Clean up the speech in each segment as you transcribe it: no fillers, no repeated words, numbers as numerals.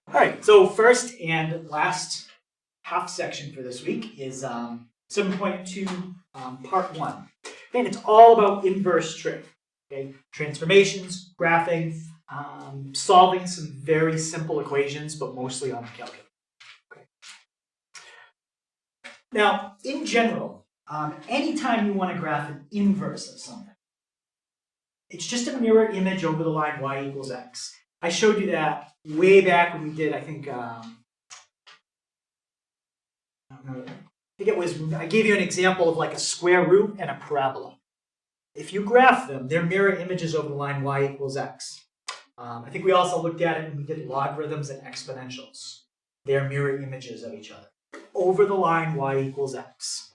All right, so first and last half section for this week is 7.2, part 1. And it's all about inverse trig. Okay, transformations, graphing, solving some very simple equations, but mostly on the calculator. Okay. Now, in general, anytime you want to graph an inverse of something, it's just a mirror image over the line y equals x. I showed you that way back when we did, I think it was, I gave you an example of like a square root and a parabola. If you graph them, they're mirror images over the line y equals x. I think we also looked at it when we did logarithms and exponentials. They're mirror images of each other over the line y equals x.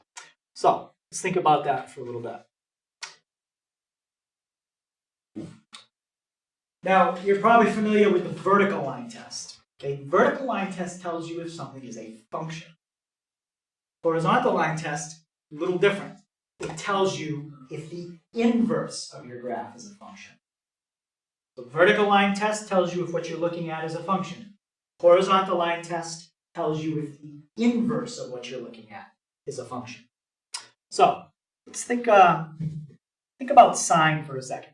So let's think about that for a little bit. Now, you're probably familiar with the vertical line test. Okay, vertical line test tells you if something is a function. Horizontal line test, a little different. It tells you if the inverse of your graph is a function. The vertical line test tells you if what you're looking at is a function. Horizontal line test tells you if the inverse of what you're looking at is a function. So let's think about sine for a second.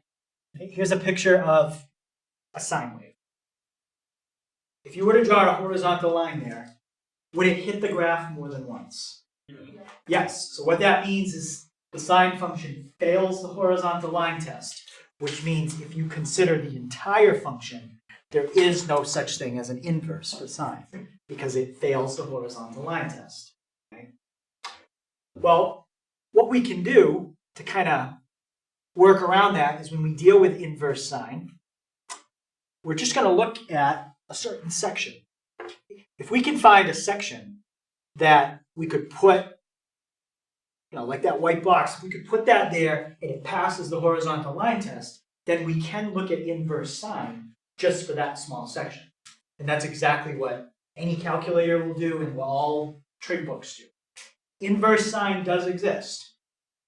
Here's a picture of a sine wave. If you were to draw a horizontal line there, would it hit the graph more than once? Yes. So what that means is the sine function fails the horizontal line test, which means if you consider the entire function, there is no such thing as an inverse for sine because it fails the horizontal line test. Okay? Well, what we can do to kind of work around that is when we deal with inverse sine, we're just going to look at a certain section. If we can find a section that we could put, like that white box, if we could put that there and it passes the horizontal line test, then we can look at inverse sine just for that small section. And that's exactly what any calculator will do and what all trig books do. Inverse sine does exist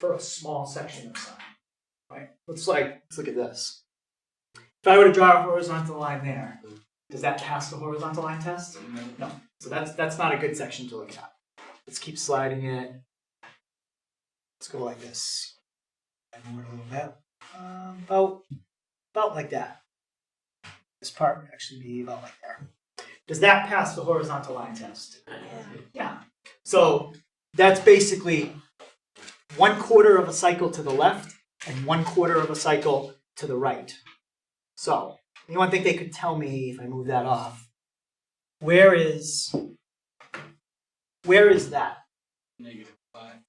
for a small section of sine. Right? Let's look at this. If I were to draw a horizontal line there, does that pass the horizontal line test? No. So that's not a good section to look at. Let's keep sliding it. Let's go like this. And move it a little bit. About like that. This part would actually be about like there. Does that pass the horizontal line test? Yeah. So that's basically 1/4 of a cycle to the left and 1/4 of a cycle to the right. So anyone think they could tell me if I move that off? Where is that? Negative pi.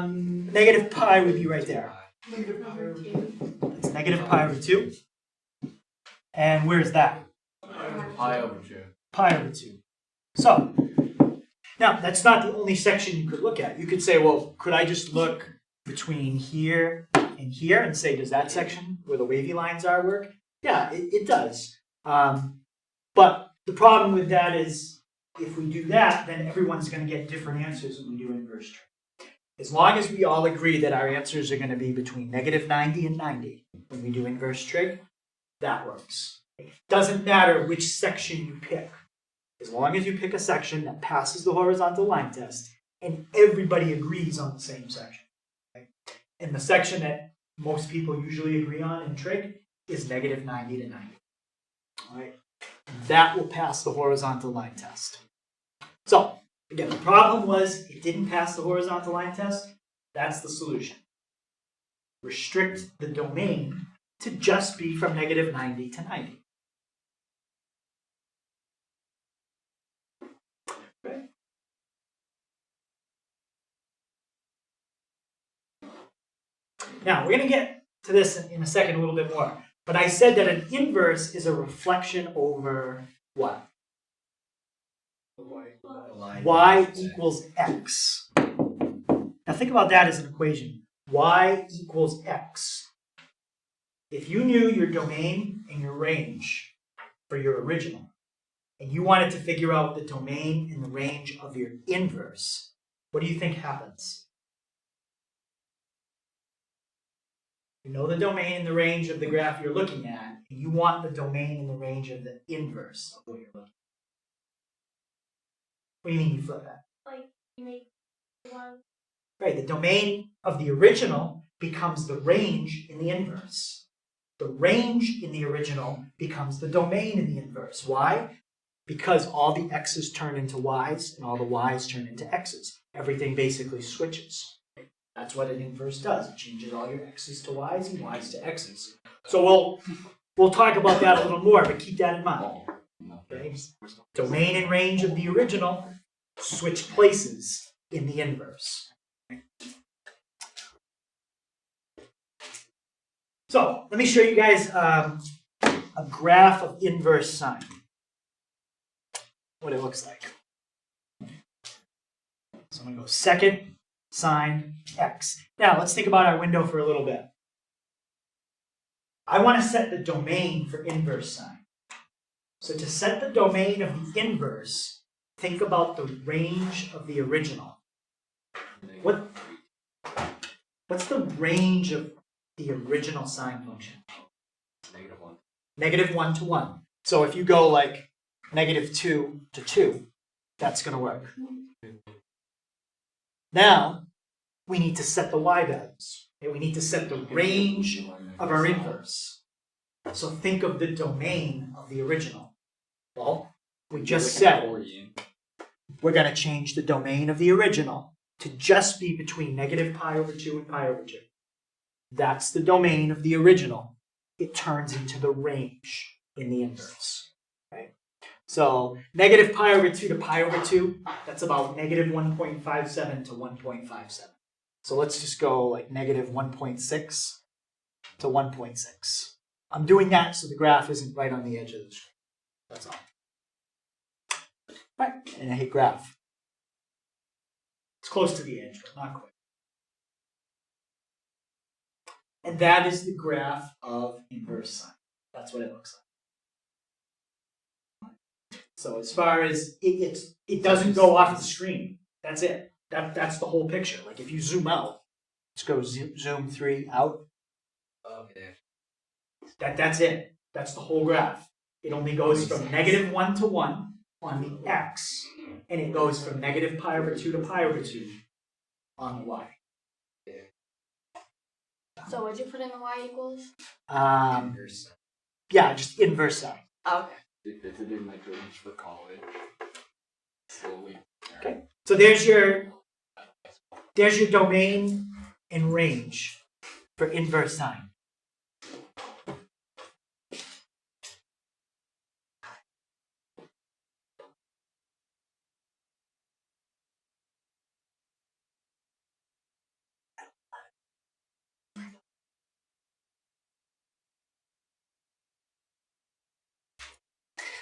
Negative pi would be right there. It's negative pi over 2. And where's that? Pi over 2. Pi over 2. So now that's not the only section you could look at. You could say, well, could I just look between here and here and say, does that section where the wavy lines are work? Yeah, it does. But the problem with that is if we do that, then everyone's going to get different answers when we do inverse trig. As long as we all agree that our answers are going to be between negative 90 and 90 when we do inverse trig, that works. It doesn't matter which section you pick. As long as you pick a section that passes the horizontal line test and everybody agrees on the same section. Okay? And the section that most people usually agree on in trig is negative 90 to 90. All right? That will pass the horizontal line test. So, again, the problem was it didn't pass the horizontal line test. That's the solution. Restrict the domain to just be from negative 90 to 90. Okay. Now, we're going to get to this in a second a little bit more. But I said that an inverse is a reflection over what? Y equals x. Now think about that as an equation. Y equals x. If you knew your domain and your range for your original, and you wanted to figure out the domain and the range of your inverse, what do you think happens? You know the domain and the range of the graph you're looking at, and you want the domain and the range of the inverse of what you're looking at. What do you mean you flip that? Like, you make one. Right, the domain of the original becomes the range in the inverse. The range in the original becomes the domain in the inverse. Why? Because all the x's turn into y's and all the y's turn into x's. Everything basically switches. That's what an inverse does. It changes all your x's to y's and y's to x's. So we'll talk about that a little more, but keep that in mind. Okay? Domain and range of the original switch places in the inverse. So let me show you guys a graph of inverse sine. What it looks like. So I'm going to go second sine x. Now let's think about our window for a little bit. I want to set the domain for inverse sine. So to set the domain of the inverse, think about the range of the original. What's the range of the original sine function? -1. -1 to 1. So if you go like -2 to 2, that's going to work. Now, we need to set the y values. Okay? We need to set the range of our inverse. So think of the domain of the original. Well, we just said we're going to change the domain of the original to just be between -π/2 and π/2. That's the domain of the original. It turns into the range in the inverse. Okay? So -π/2 to π/2, that's about -1.57 to 1.57. So let's just go like -1.6 to 1.6. I'm doing that so the graph isn't right on the edge of the screen. That's all. Right, and I hit graph. It's close to the edge, but not quite. And that is the graph of inverse sine. That's what it looks like. So as far as it doesn't go off the screen. That's it. That's the whole picture. Like if you zoom out, let's go zoom 3 out. Okay. That's it. That's the whole graph. It only goes from -1 to 1 on the x, and it goes from -π/2 to π/2 on the y. So what'd you put in the y equals? Yeah, just inverse sine. Oh, okay. It's a big microinch for college. Slowly. Okay. So there's your domain and range for inverse sine.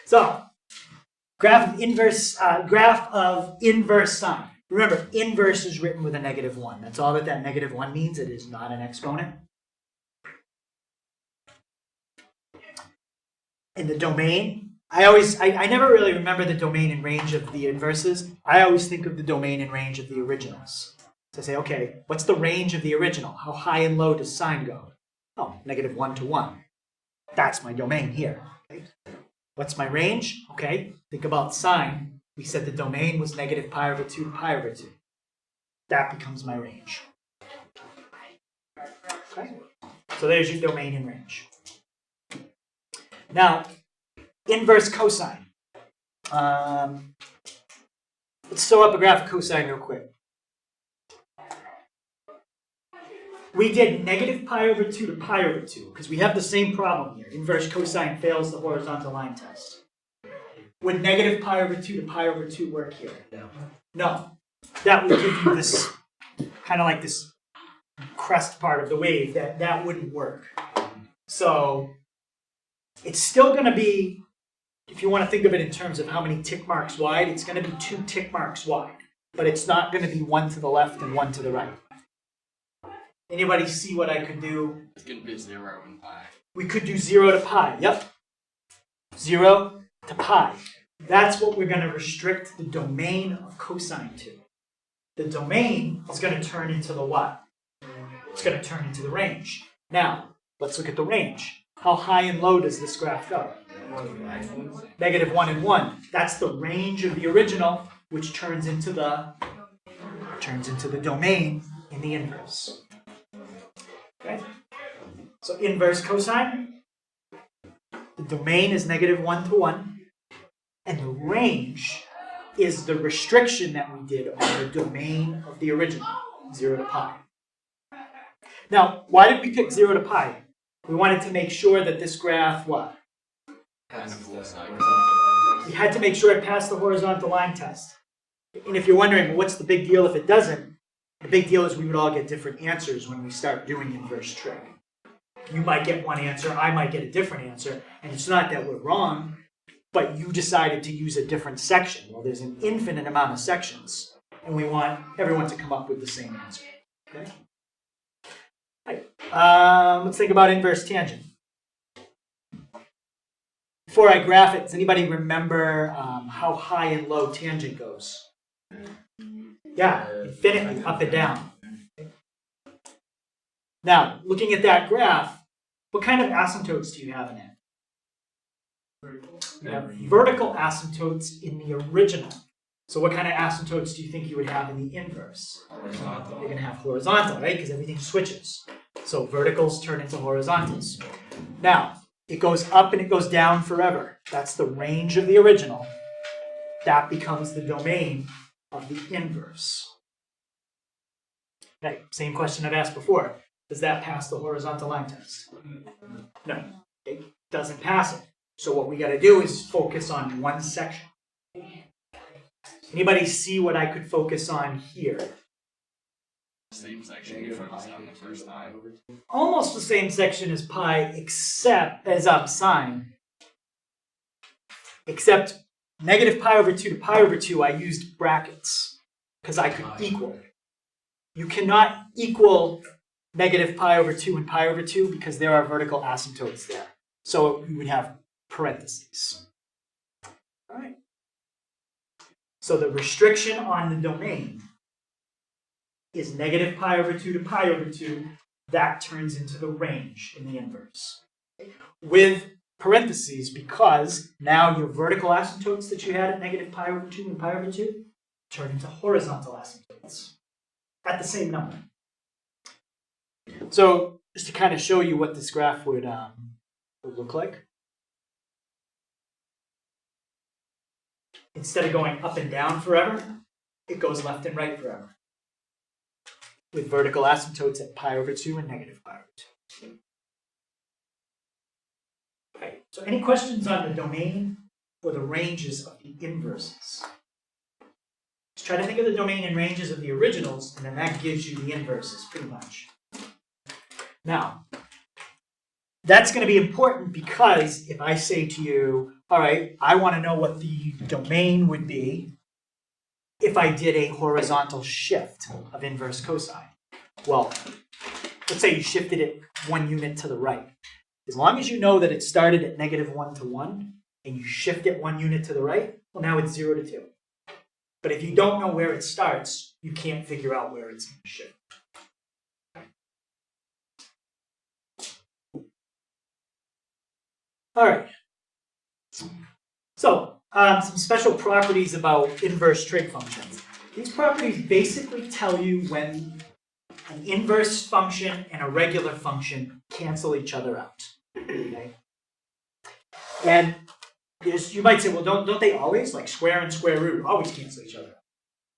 So, graph of inverse sine. Remember, inverse is written with a -1. That's all that -1 means. It is not an exponent. In the domain, I never really remember the domain and range of the inverses. I always think of the domain and range of the originals. So I say, okay, what's the range of the original? How high and low does sine go? Oh, -1 to 1. That's my domain here. Okay. What's my range? Okay, think about sine. We said the domain was -π/2 to π/2. That becomes my range. Okay, so there's your domain and range. Now, inverse cosine. Let's sew up a graph of cosine real quick. We did -π/2 to π/2 because we have the same problem here. Inverse cosine fails the horizontal line test. Would -π/2 to π/2 work here? No. That would give you this kind of like this crest part of the wave. That wouldn't work. So it's still going to be, if you want to think of it in terms of how many tick marks wide, it's going to be 2 tick marks wide. But it's not going to be 1 to the left and 1 to the right. Anybody see what I could do? It's going to be 0 and pi. We could do 0 to pi. Yep. 0 to pi. That's what we're going to restrict the domain of cosine to. The domain is going to turn into the what? It's going to turn into the range. Now, let's look at the range. How high and low does this graph go? -1 and 1. That's the range of the original, which turns into the domain in the inverse. Okay? So inverse cosine, the domain is -1 to 1, and the range is the restriction that we did on the domain of the original, 0 to pi. Now, why did we pick 0 to pi? We wanted to make sure that this graph, what? We had to make sure it passed the horizontal line test. And if you're wondering, well, what's the big deal if it doesn't? The big deal is we would all get different answers when we start doing inverse trig. You might get one answer, I might get a different answer, and it's not that we're wrong, but you decided to use a different section. Well, there's an infinite amount of sections, and we want everyone to come up with the same answer. Okay? Let's think about inverse tangent. Before I graph it, does anybody remember how high and low tangent goes? Yeah, infinitely, up and down. Now, looking at that graph, what kind of asymptotes do you have in it? You have vertical asymptotes in the original. So what kind of asymptotes do you think you would have in the inverse? Horizontal. You're going to have horizontal, right? Because everything switches. So verticals turn into horizontals. Now, it goes up and it goes down forever. That's the range of the original. That becomes the domain of the inverse. Okay, same question I've asked before. Does that pass the horizontal line test? No, it doesn't pass it. So what we got to do is focus on one section. Anybody see what I could focus on here? Same section you focused on the first time. Almost the same section as pi, except as sine. Except -pi/2 to pi/2, I used brackets because I could equal. You cannot equal -pi/2 and pi/2 because there are vertical asymptotes there. So you would have parentheses. All right. So the restriction on the domain is -pi/2 to pi/2. That turns into the range in the inverse. With parentheses, because now your vertical asymptotes that you had at -pi/2 and pi/2 turn into horizontal asymptotes at the same number. So just to kind of show you what this graph would look like. Instead of going up and down forever, it goes left and right forever. With vertical asymptotes at pi/2 and -pi/2. Okay, so any questions on the domain or the ranges of the inverses? Just try to think of the domain and ranges of the originals, and then that gives you the inverses, pretty much. Now, that's going to be important because if I say to you, all right, I want to know what the domain would be if I did a horizontal shift of inverse cosine. Well, let's say you shifted it 1 unit to the right. As long as you know that it started at -1 to 1 and you shift it 1 unit to the right, well, now it's 0 to 2. But if you don't know where it starts, you can't figure out where it's going to shift. All right. So, some special properties about inverse trig functions. These properties basically tell you when an inverse function and a regular function cancel each other out. Okay? And you might say, well, don't they always? Like square and square root always cancel each other out.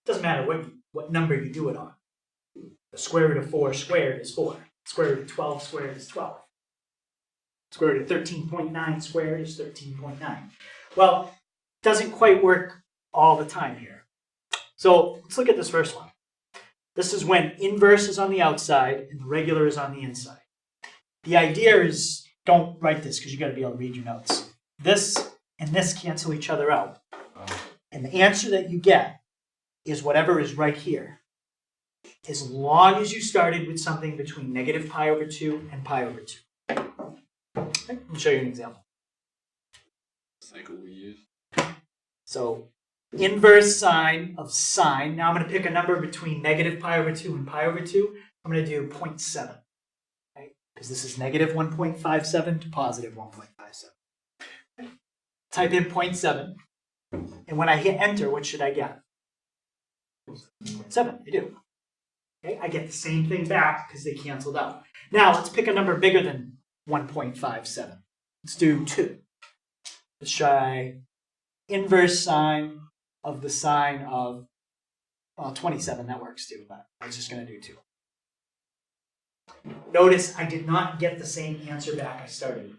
It doesn't matter what number you do it on. The square root of 4 squared is 4. Square root of 12 squared is 12. Square root of 13.9 squared is 13.9. Well, it doesn't quite work all the time here. So let's look at this first one. This is when inverse is on the outside and the regular is on the inside. The idea is, don't write this because you got to be able to read your notes. This and this cancel each other out. And the answer that you get is whatever is right here. As long as you started with something between -pi/2 and pi/2. Okay, let me show you an example. Cycle we use. So inverse sine of sine. Now I'm going to pick a number between -pi/2 and pi/2. I'm going to do 0.7. Okay? because this is negative 1.57 to positive 1.57. Type in 0.7, and when I hit enter, what should I get? 7, I do. Okay, I get the same thing back because they canceled out. Now let's pick a number bigger than 1.57. Let's do 2. Let's try inverse sine of the sine of, well, 27, that works too, but I was just going to do 2. Notice I did not get the same answer back I started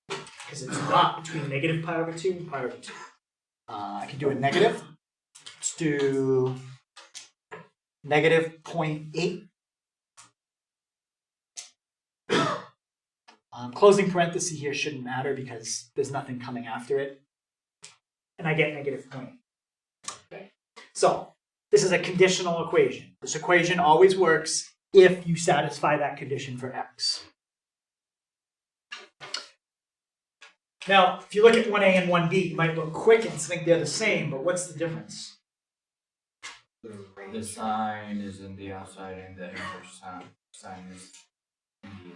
with, because it's not between negative pi over 2 and pi over 2. I can do a negative. Let's do negative 0.8. Closing parenthesis here shouldn't matter because there's nothing coming after it. And I get negative 0.8. Okay. So this is a conditional equation. This equation always works if you satisfy that condition for x. Now, if you look at 1a and 1b, you might look quick and think they're the same, but what's the difference? The sine is in the outside and the inverse sine is in the.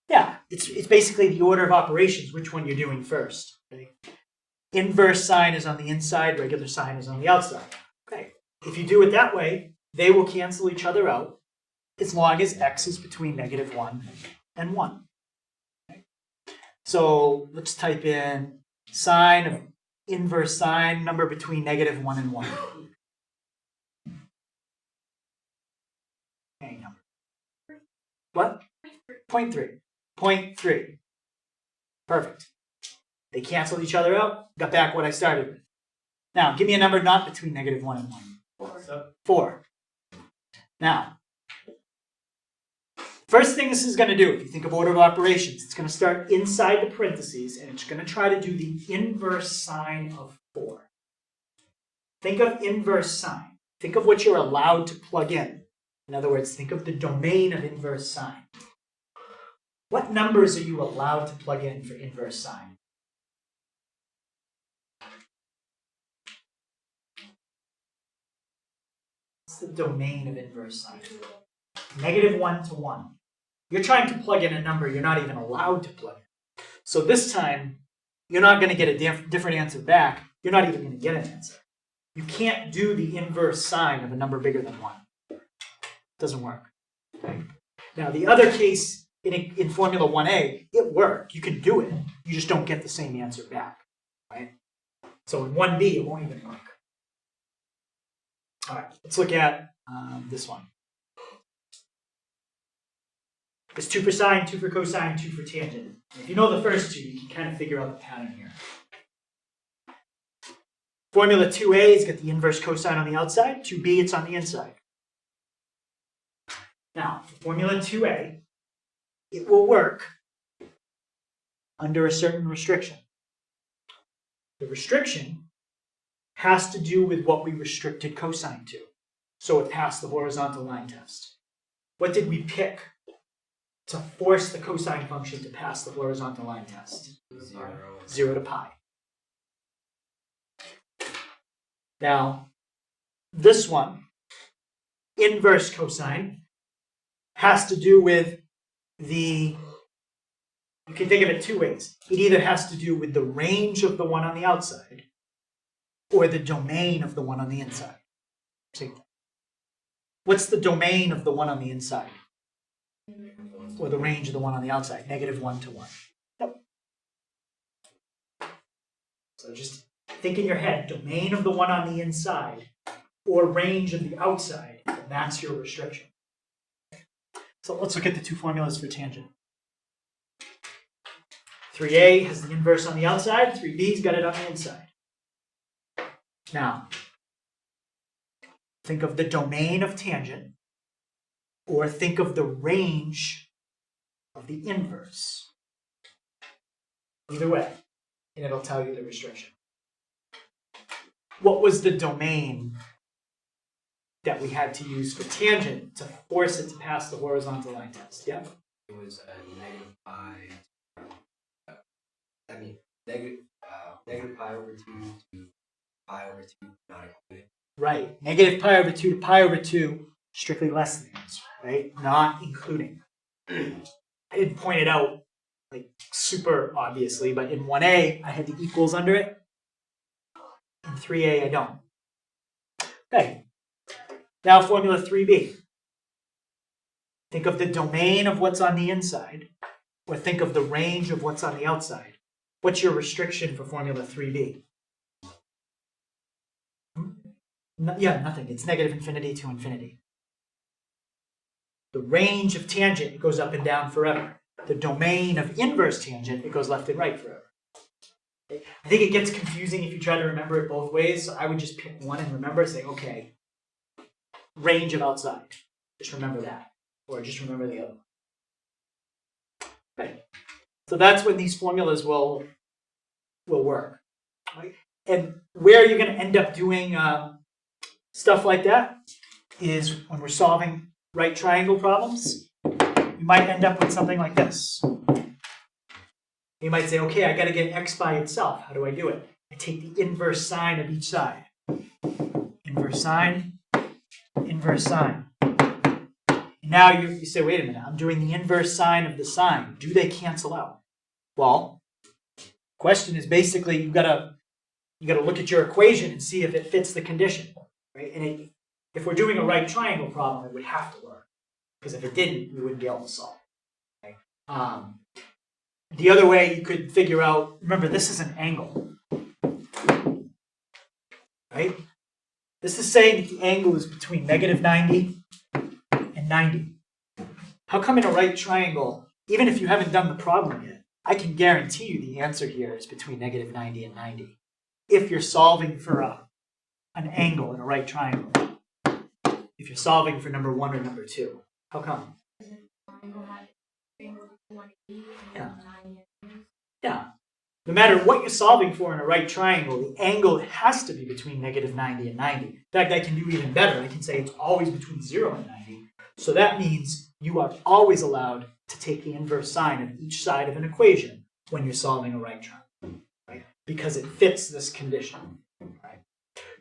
Yeah, it's basically the order of operations, which one you're doing first. Okay? Inverse sine is on the inside, regular sine is on the outside. Okay. If you do it that way, they will cancel each other out as long as x is between negative 1 and 1. Okay. So let's type in sine of inverse sine, number between negative 1 and 1. Okay, number. What? 0.3. 0.3. Perfect. They canceled each other out, got back what I started with. Now, give me a number not between negative 1 and 1. 4. Now, first thing this is going to do, if you think of order of operations, it's going to start inside the parentheses, and it's going to try to do the inverse sine of 4. Think of inverse sine. Think of what you're allowed to plug in. In other words, think of the domain of inverse sine. What numbers are you allowed to plug in for inverse sine? What's the domain of inverse sine? Negative 1 to 1. You're trying to plug in a number you're not even allowed to plug in. So this time, you're not going to get a different answer back. You're not even going to get an answer. You can't do the inverse sine of a number bigger than 1. It doesn't work. Okay? Now, the other case in Formula 1a, it worked. You can do it. You just don't get the same answer back. Right? So in 1b, it won't even work. All right, let's look at this one. It's 2 for sine, 2 for cosine, 2 for tangent. If you know the first two, you can kind of figure out the pattern here. Formula 2a has got the inverse cosine on the outside. 2b, it's on the inside. Now, for Formula 2a, it will work under a certain restriction. The restriction has to do with what we restricted cosine to. So it passed the horizontal line test. What did we pick to force the cosine function to pass the horizontal line test? 0 to pi. Now, this one, inverse cosine, has to do with you can think of it 2 ways. It either has to do with the range of the one on the outside or the domain of the one on the inside. See? What's the domain of the one on the inside? Or the range of the one on the outside? Negative 1 to 1. Yep. So just think in your head, domain of the one on the inside or range of the outside, and that's your restriction. So let's look at the 2 formulas for tangent. 3a has the inverse on the outside, 3b's got it on the inside. Now, think of the domain of tangent, or think of the range of the inverse. Either way, and it'll tell you the restriction. What was the domain that we had to use for tangent to force it to pass the horizontal line test? Yeah? It was negative pi. Negative pi over 2 to pi over 2, not including. Right. Negative pi over 2 to pi over 2, strictly less than, right? Not including. I didn't point it out like super obviously, but in 1a, I had the equals under it. In 3a, I don't. Okay. Now formula 3b. Think of the domain of what's on the inside, or think of the range of what's on the outside. What's your restriction for formula 3b? Yeah, nothing. It's negative infinity to infinity. The range of tangent, it goes up and down forever. The domain of inverse tangent, it goes left and right forever. I think it gets confusing if you try to remember it both ways, so I would just pick one and remember, say, okay, range of outside. Just remember that. Or just remember the other one. Okay. So that's when these formulas will work. Right? And where you're going to end up doing stuff like that is when we're solving right triangle problems. You might end up with something like this. You might say, okay, I got to get x by itself. How do I do it? I take the inverse sine of each side. Inverse sine, inverse sine. Now you say, wait a minute, I'm doing the inverse sine of the sine. Do they cancel out? Well, the question is basically you gotta look at your equation and see if it fits the condition, right? And if we're doing a right triangle problem, it would have to work, because if it didn't, we wouldn't be able to solve it. Okay? The other way you could figure out, remember, this is an angle, right? This is saying that the angle is between negative 90 and 90. How come in a right triangle, even if you haven't done the problem yet, I can guarantee you the answer here is between negative 90 and 90. If you're solving for an angle in a right triangle. If you're solving for number 1 or number 2. How come? Yeah. No matter what you're solving for in a right triangle, the angle has to be between negative 90 and 90. In fact, I can do even better. I can say it's always between 0 and 90. So that means you are always allowed to take the inverse sine of each side of an equation when you're solving a right triangle, right? Because it fits this condition. Right?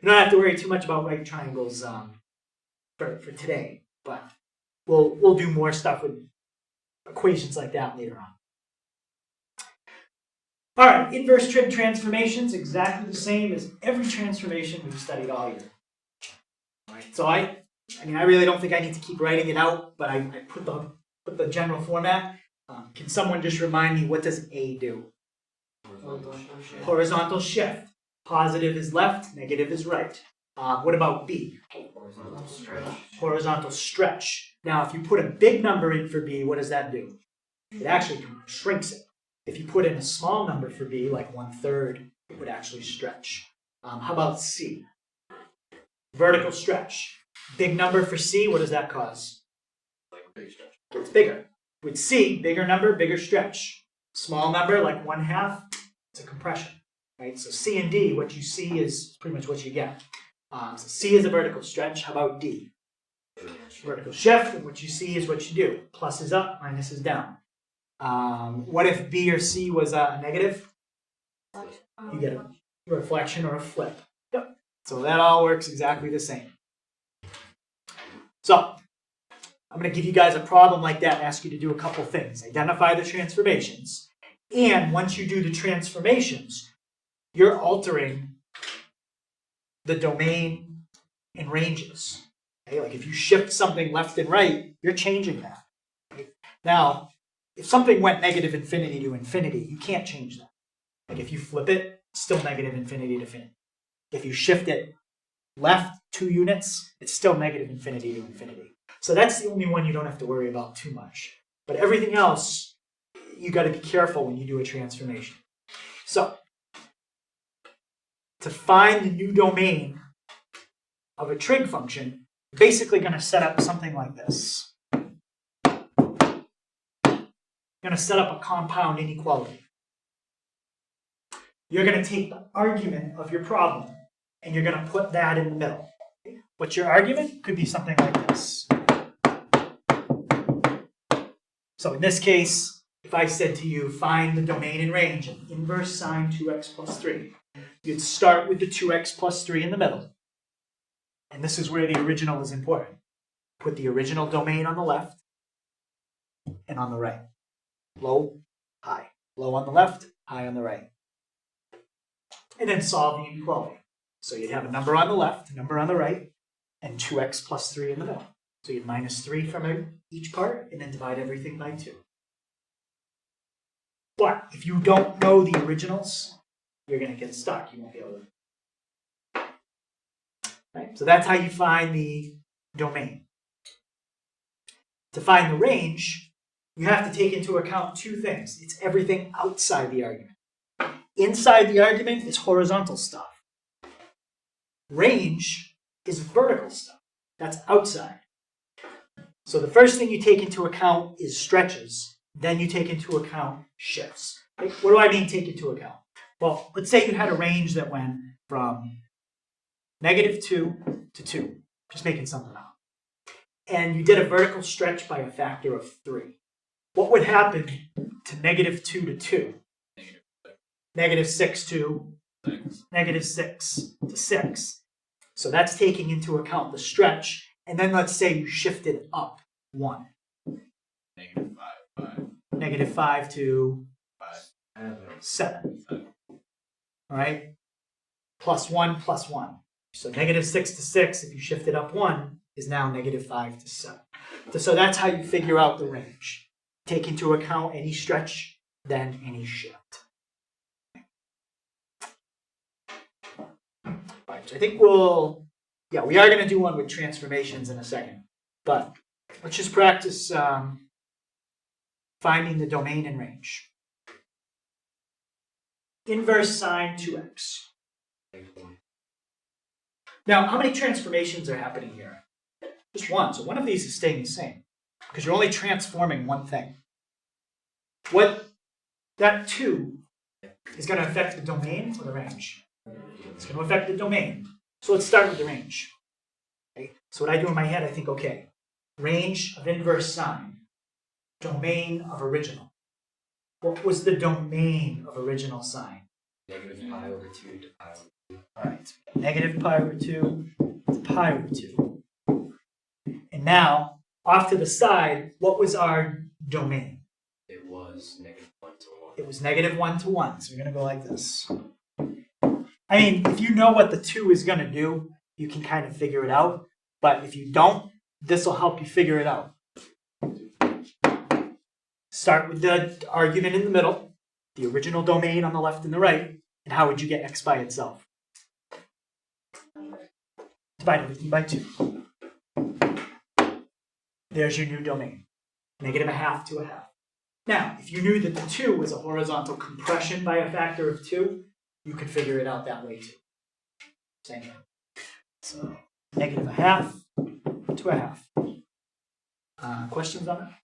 You don't have to worry too much about right triangles for today, but we'll do more stuff with equations like that later on. All right, inverse trig transformations, exactly the same as every transformation we've studied all year. All right, so I really don't think I need to keep writing it out, but I put the general format. Can someone just remind me, what does A do? Horizontal shift. Positive is left, negative is right. What about B? Horizontal stretch. Horizontal stretch. Now, if you put a big number in for B, what does that do? It actually shrinks it. If you put in a small number for B, like 1/3, it would actually stretch. How about C? Vertical stretch. Big number for C, what does that cause? Like big stretch. It's bigger. With C, bigger number, bigger stretch. Small number, like 1/2, it's a compression. Right? So C and D, what you see is pretty much what you get. So C is a vertical stretch. How about D? Vertical shift, and what you see is what you do. Plus is up, minus is down. What if B or C was a negative? You get a reflection or a flip. Yep. So that all works exactly the same. So I'm going to give you guys a problem like that and ask you to do a couple things. Identify the transformations. And once you do the transformations, you're altering the domain and ranges. Okay? Like if you shift something left and right, you're changing that. Okay? Now, if something went negative infinity to infinity, you can't change that. Like if you flip it, it's still negative infinity to infinity. If you shift it left 2 units, it's still negative infinity to infinity. So that's the only one you don't have to worry about too much. But everything else, you got to be careful when you do a transformation. So, to find the new domain of a trig function, you're basically going to set up something like this. You're going to set up a compound inequality. You're going to take the argument of your problem, and you're going to put that in the middle. What's your argument? Could be something like this. So in this case, if I said to you, find the domain and range of inverse sine 2x plus 3, you'd start with the 2x plus 3 in the middle. And this is where the original is important. Put the original domain on the left and on the right. Low, high. Low on the left, high on the right. And then solve the inequality. So you'd have a number on the left, a number on the right, and 2x plus 3 in the middle. So you'd minus 3 from each part, and then divide everything by 2. But if you don't know the originals, you're going to get stuck. You won't be able to. Right? So that's how you find the domain. To find the range, you have to take into account two things. It's everything outside the argument. Inside the argument is horizontal stuff. Range is vertical stuff. That's outside. So the first thing you take into account is stretches. Then you take into account shifts. What do I mean take into account? Well, let's say you had a range that went from -2 to 2. Just making something up. And you did a vertical stretch by a factor of 3. What would happen to -2 to 2? -6 to -6 to 6. So that's taking into account the stretch. And then let's say you shifted up 1. -5 to 7. All right? Plus 1, plus 1. So -6 to 6, if you shifted up 1, is now -5 to 7. So that's how you figure out the range. Take into account any stretch, then any shift. Right, so I think we are going to do one with transformations in a second. But let's just practice finding the domain and range. Inverse sine 2x. Now, how many transformations are happening here? Just one. So one of these is staying the same because you're only transforming one thing. That 2 is going to affect the domain or the range? It's going to affect the domain. So let's start with the range. Okay? So what I do in my head, I think, okay, range of inverse sine, domain of original. What was the domain of original sine? -pi/2 to pi over 2. All right, -pi/2 to pi over 2. And now, off to the side, what was our domain? It was -1 to 1. It was -1 to 1. So we're going to go like this. I mean, if you know what the 2 is going to do, you can kind of figure it out. But if you don't, this will help you figure it out. Start with the argument in the middle, the original domain on the left and the right, and how would you get x by itself? Divide everything by 2. There's your new domain. -1/2 to 1/2. Now, if you knew that the 2 was a horizontal compression by a factor of 2, you could figure it out that way too. Same thing. So, -1/2 to 1/2. Questions on that?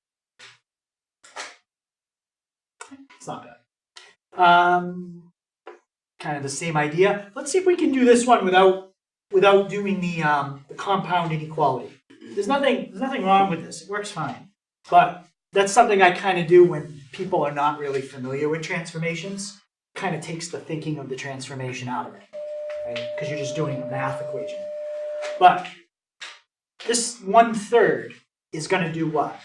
It's not bad. Kind of the same idea. Let's see if we can do this one without doing the compound inequality. There's nothing wrong with this. It works fine. But that's something I kind of do when people are not really familiar with transformations. Kind of takes the thinking of the transformation out of it, right? Because you're just doing a math equation. But this 1/3 is going to do what?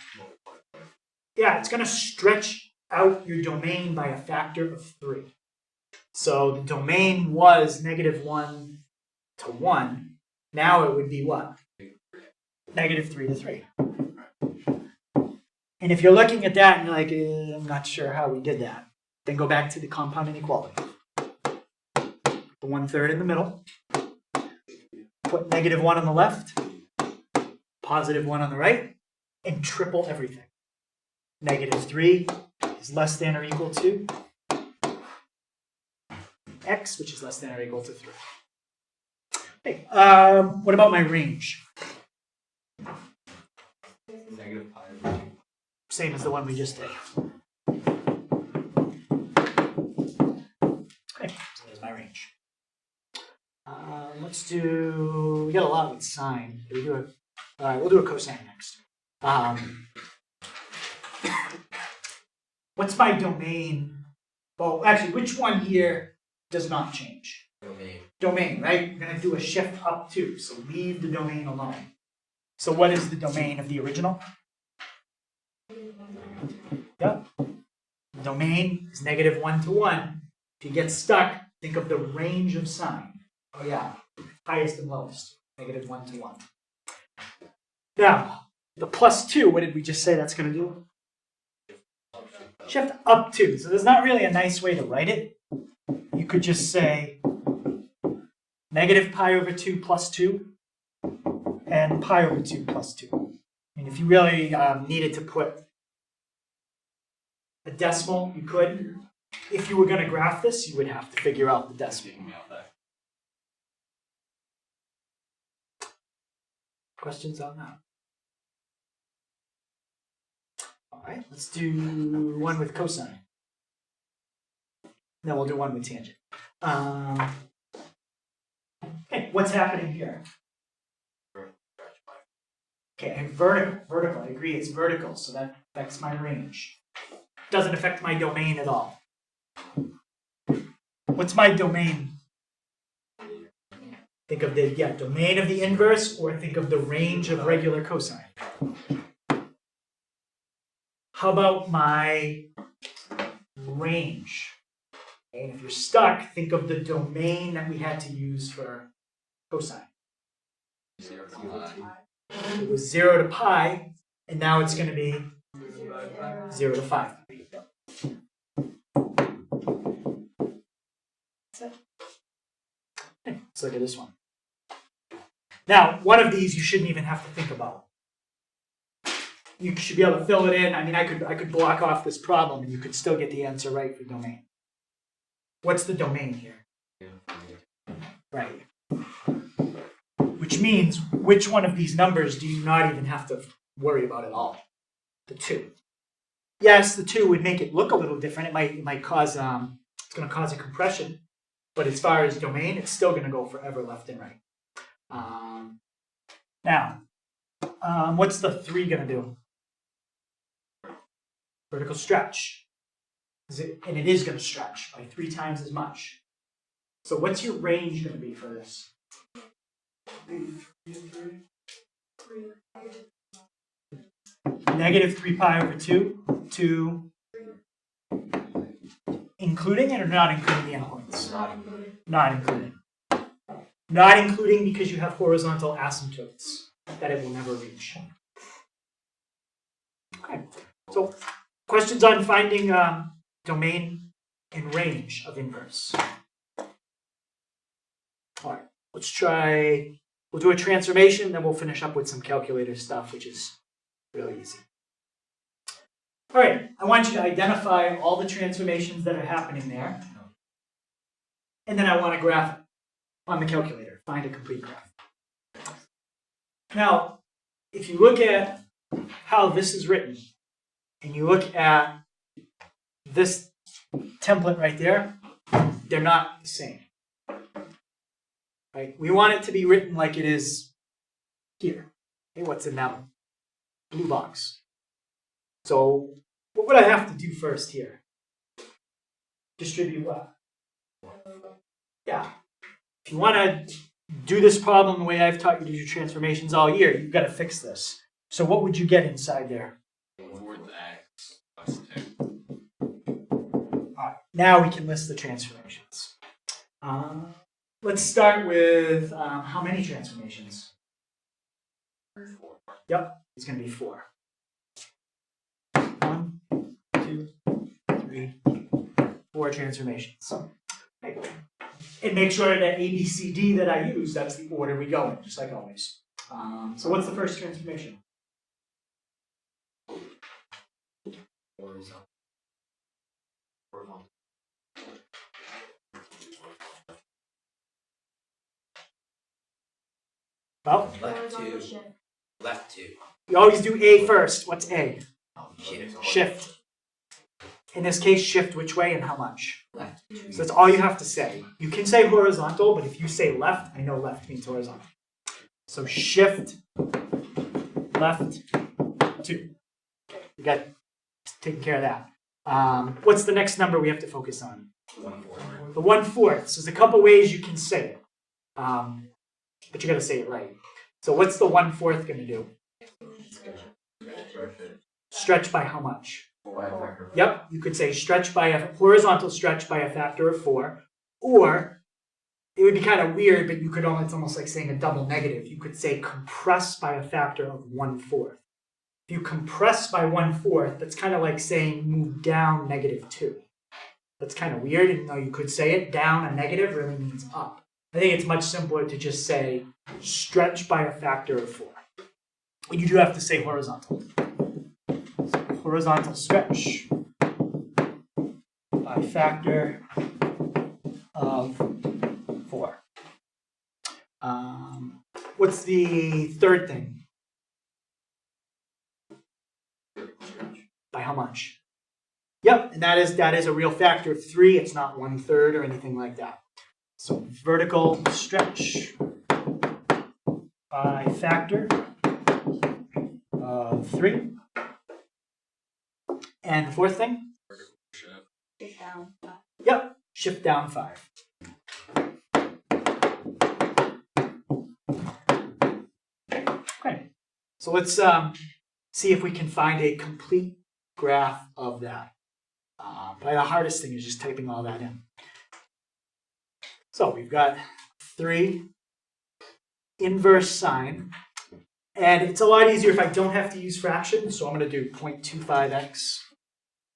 Yeah, it's going to stretch out your domain by a factor of 3. So the domain was -1 to 1. Now it would be what? -3 to 3. And if you're looking at that and you're like, I'm not sure how we did that, then go back to the compound inequality. The 1/3 in the middle. Put -1 on the left, +1 on the right, and triple everything. -3 is less than or equal to x, which is less than or equal to 3. Okay, what about my range? -pi/2. Same as the one we just did. Okay, so there's my range. Let's do, we got a lot with sine. Do we do all right, we'll do a cosine next. What's my domain? Well, actually, which one here does not change? Domain, right? We're going to do a shift up too, so leave the domain alone. So what is the domain of the original? Yep. domain is negative 1 to 1. If you get stuck, think of the range of sine. Oh yeah, highest and lowest, negative 1 to 1. Now, the plus 2, what did we just say that's going to do? Shift up 2. So there's not really a nice way to write it. You could just say negative pi over 2 plus 2 and pi over 2 plus 2. And if you really needed to put a decimal, you could. If you were going to graph this, you would have to figure out the decimal. Questions on that? All right, let's do one with cosine. Then we'll do one with tangent. Okay, what's happening here? Okay, vertical. I agree, it's vertical, so that affects my range. Doesn't affect my domain at all. What's my domain? Think of the domain of the inverse, or think of the range of regular cosine. How about my range? Okay, and if you're stuck, think of the domain that we had to use for cosine. 0 to pi. It was 0 to pi, and now it's going to be 0 to 5. Okay, let's look at this one. Now, one of these you shouldn't even have to think about. You should be able to fill it in. I mean, I could block off this problem, and you could still get the answer right for domain. What's the domain here? Right. Which means, which one of these numbers do you not even have to worry about at all? The 2. Yes, the 2 would make it look a little different. It might cause it's going to cause a compression, but as far as domain, it's still going to go forever left and right. Now, what's the 3 going to do? Vertical stretch. And it is going to stretch by 3 times as much. So what's your range going to be for this? Negative 3 pi over 2 to including it or not including the endpoints? Not including. Not including because you have horizontal asymptotes that it will never reach. Okay, so questions on finding domain and range of inverse. All right, let's try, we'll do a transformation, then we'll finish up with some calculator stuff, which is really easy. All right, I want you to identify all the transformations that are happening there. And then I want to graph it on the calculator, find a complete graph. Now, if you look at how this is written, and you look at this template right there, they're not the same. Right? We want it to be written like it is here. Okay, what's in that blue box? So what would I have to do first here? Distribute what? Yeah. If you want to do this problem the way I've taught you to do transformations all year, you've got to fix this. So what would you get inside there? 4x plus 2. All right. Now we can list the transformations. Let's start with how many transformations? 4. Yep, it's going to be 4. 1, 2, 3, 4 transformations. Okay. And make sure that A, B, C, D that I use, that's the order we go in, just like always. So what's the first transformation? Horizontal. Well, Left 2. Left 2. you always do A first. What's A? Shift. Shift. In this case, shift which way and how much? Left 2. So that's all you have to say. You can say horizontal, but if you say left, I know left means horizontal. So shift left 2. You got taken care of that. What's the next number we have to focus on? 1/4. The 1/4. So there's a couple ways you can say it, but you got to say it right. So what's the 1/4 going to do? Stretch by how much? By a factor of Yep, you could say stretch by a horizontal stretch by a factor of 4, or it would be kind of weird, but you could it's almost like saying a double negative. You could say compress by a factor of 1/4. If you compress by 1/4, that's kind of like saying move down -2. That's kind of weird, even though you could say it. Down a negative really means up. I think it's much simpler to just say stretch by a factor of 4. And you do have to say horizontal. So horizontal stretch by factor of 4. What's the third thing? By how much? Yep, and that is a real factor of 3. It's not 1/3 or anything like that. So vertical stretch by factor of 3. And the fourth thing? Shift down. Yep, shift down 5. Okay, so let's see if we can find a complete graph of that. Probably the hardest thing is just typing all that in. So we've got 3 inverse sine, and it's a lot easier if I don't have to use fractions, so I'm going to do 0.25x.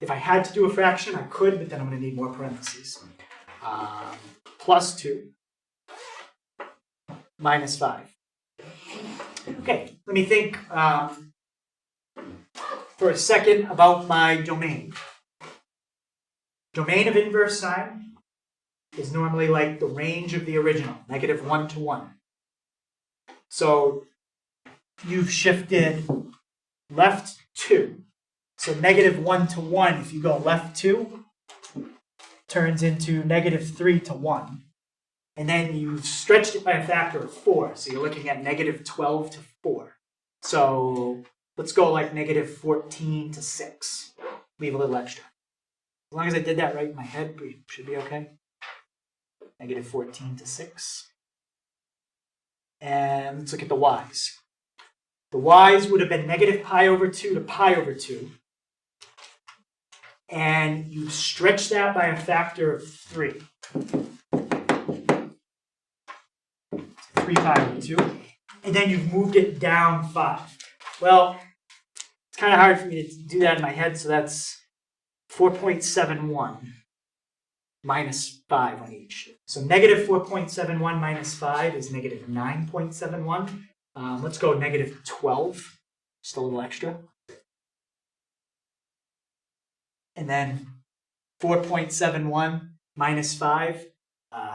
If I had to do a fraction, I could, but then I'm going to need more parentheses. Plus 2 minus 5. Okay, let me think for a second about my domain. Domain of inverse sine is normally like the range of the original, -1 to 1. So you've shifted left 2. So -1 to 1, if you go left 2, turns into -3 to 1. And then you've stretched it by a factor of 4. So you're looking at -12 to 4. So let's go like -14 to 6. Leave a little extra. As long as I did that right in my head, we should be okay. -14 to 6. And let's look at the y's. The y's would have been -pi/2 to pi/2. And you stretch that by a factor of 3. 3pi/2. And then you've moved it down 5. Well, it's kind of hard for me to do that in my head, so that's 4.71 minus 5 on each. So -4.71 minus 5 is -9.71. Let's go -12, just a little extra. And then 4.71 minus 5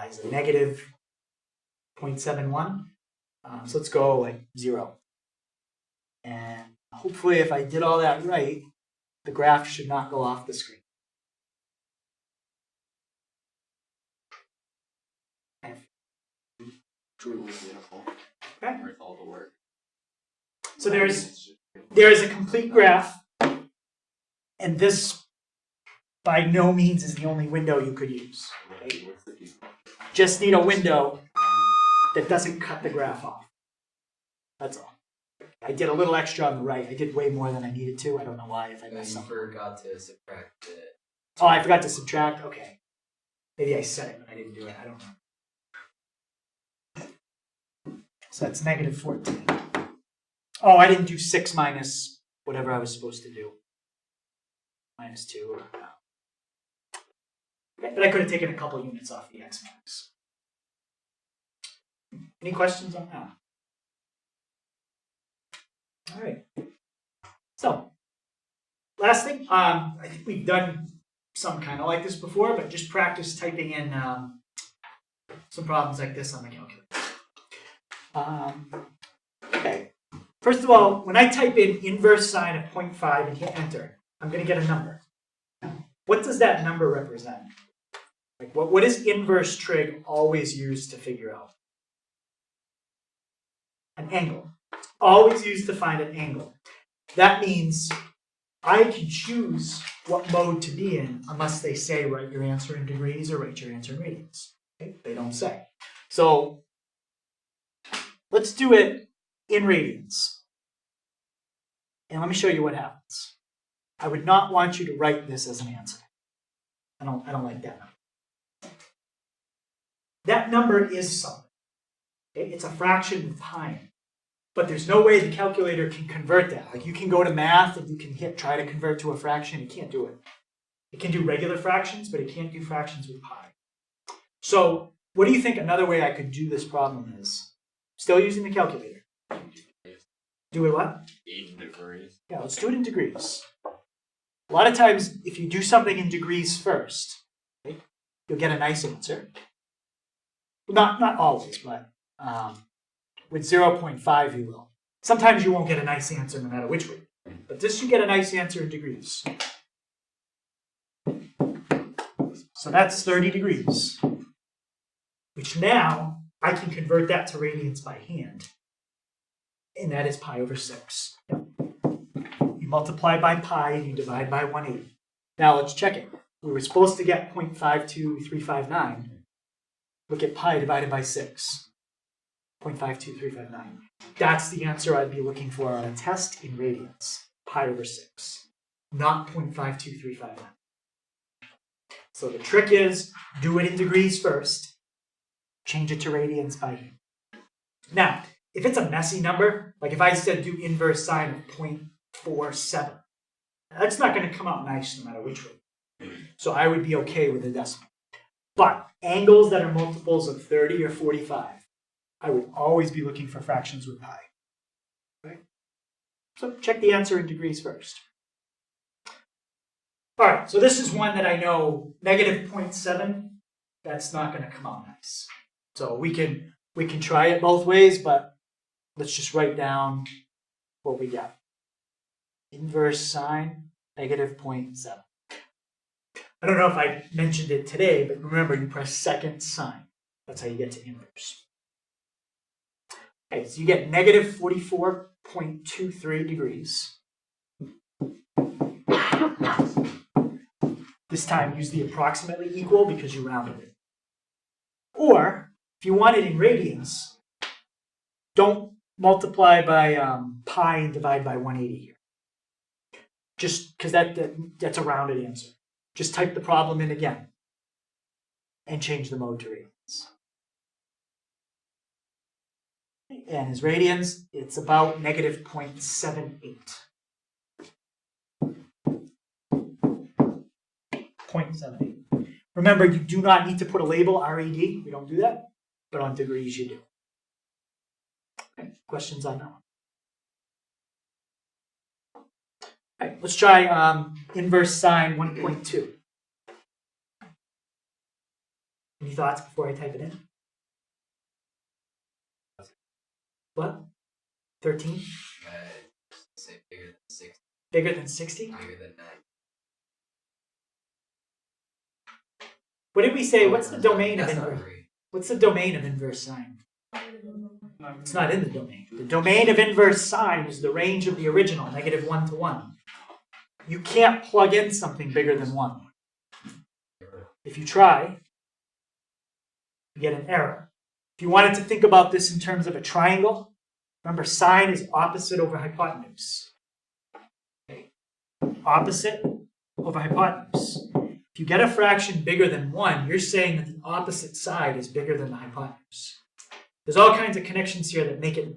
is a -0.71. So let's go like 0. And hopefully if I did all that right, the graph should not go off the screen. Truly beautiful. Okay. Worth all the work. So there is a complete graph, and this by no means is the only window you could use. Okay? Just need a window that doesn't cut the graph off. That's all. I did a little extra on the right. I did way more than I needed to. I don't know why if I messed You up. forgot to subtract it. Oh, I forgot to subtract? Okay. Maybe I said it, but I didn't do it. I don't know. So that's -14. Oh, I didn't do 6 minus whatever I was supposed to do. -2 or no. Okay, but I could have taken a couple units off the x max. Any questions on that? All right. So, last thing, I think we've done some kind of like this before, but just practice typing in some problems like this on the calculator. Okay. First of all, when I type in inverse sine of 0.5 and hit enter, I'm going to get a number. What does that number represent? Like what is inverse trig always used to figure out? An angle. It's always used to find an angle. That means I can choose what mode to be in unless they say write your answer in degrees or write your answer in radians. Okay? They don't say. So let's do it in radians. And let me show you what happens. I would not want you to write this as an answer. I don't like that number. That number is something. It's a fraction with pi. But there's no way the calculator can convert that. Like you can go to math and you can try to convert to a fraction. It can't do it. It can do regular fractions, but it can't do fractions with pi. So what do you think another way I could do this problem is? Still using the calculator. Do it what? In degrees. Yeah, let's do it in degrees. A lot of times, if you do something in degrees first, right, you'll get a nice answer. Not always, but with 0.5 you will. Sometimes you won't get a nice answer no matter which way. But this you get a nice answer in degrees. So that's 30 degrees. Which now, I can convert that to radians by hand. And that is pi over 6. You multiply by pi and you divide by 180. Now let's check it. We were supposed to get 0.52359. Look at pi divided by 6. 0.52359. That's the answer I'd be looking for on a test in radians. Pi over 6. Not 0.52359. So the trick is, do it in degrees first. Change it to radians by hand. Now, if it's a messy number, like if I said do inverse sine of 0.47, that's not going to come out nice no matter which way. So I would be okay with a decimal. But angles that are multiples of 30 or 45, I would always be looking for fractions with pi. Okay? So check the answer in degrees first. All right, so this is one that I know, negative 0.7, that's not going to come out nice. So we can try it both ways, but let's just write down what we got. Inverse sine, negative 0.7. I don't know if I mentioned it today, but remember you press second sine. That's how you get to inverse. Okay, so you get negative 44.23 degrees. This time use the approximately equal because you rounded it. Or, if you want it in radians, don't multiply by pi and divide by 180 here. Just because that's a rounded answer. Just type the problem in again and change the mode to radians. And as radians, it's about negative 0.78. 0.78. Remember, you do not need to put a label, RAD. We don't do that. But on degrees, you do. Okay, questions on that one? Okay, let's try inverse sine 1.2. Any thoughts before I type it in? What? 13? Say bigger than 60. Bigger than 60? Bigger than 9. What did we say? What's the domain of That's not inverse? great. What's the domain of inverse sine? It's not in the domain. The domain of inverse sine is the range of the original, negative 1 to 1. You can't plug in something bigger than 1. If you try, you get an error. If you wanted to think about this in terms of a triangle, remember sine is opposite over hypotenuse. Okay. Opposite over hypotenuse. If you get a fraction bigger than 1, you're saying that the opposite side is bigger than the hypotenuse. There's all kinds of connections here that make it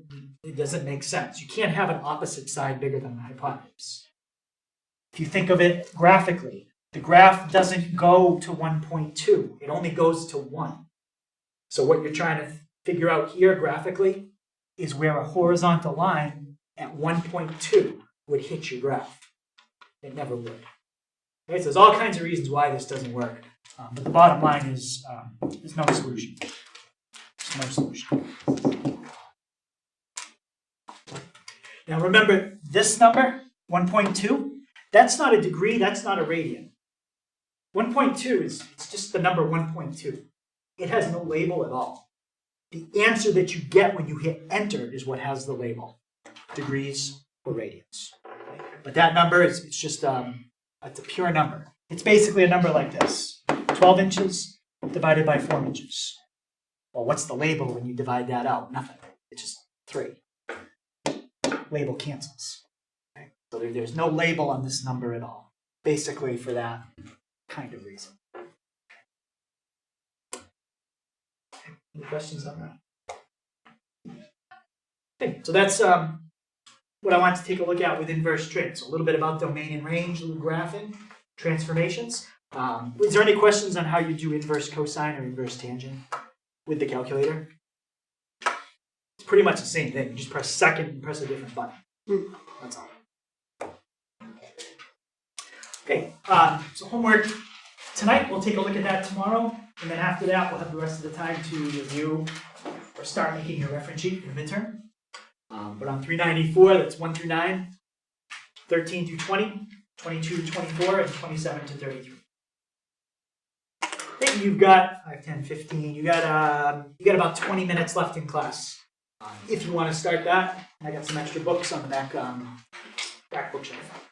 doesn't make sense. You can't have an opposite side bigger than the hypotenuse. If you think of it graphically, the graph doesn't go to 1.2. It only goes to 1. So what you're trying to figure out here graphically is where a horizontal line at 1.2 would hit your graph. It never would. Okay, so there's all kinds of reasons why this doesn't work. But the bottom line is there's no solution. There's no solution. Now remember, this number, 1.2, that's not a degree, that's not a radian. 1.2 it's just the number 1.2. It has no label at all. The answer that you get when you hit enter is what has the label, degrees or radians. Okay? But that number it's just it's a pure number. It's basically a number like this: 12 inches divided by 4 inches. Well, what's the label when you divide that out? Nothing. It's just 3. Label cancels. Okay? So there's no label on this number at all, basically for that kind of reason. Any questions on that? Okay, so that's what I want to take a look at with inverse trig. So a little bit about domain and range, a little graphing, transformations. Is there any questions on how you do inverse cosine or inverse tangent with the calculator? It's pretty much the same thing. You just press second and press a different button. That's all. Okay, so homework tonight. We'll take a look at that tomorrow. And then after that, we'll have the rest of the time to review or start making your reference sheet for the midterm. But on 394, that's 1 through 9, 13 through 20, 22 to 24, and 27 to 33. I think you've got 5, 10, 15. You got about 20 minutes left in class. If you want to start that, I got some extra books on the back bookshelf.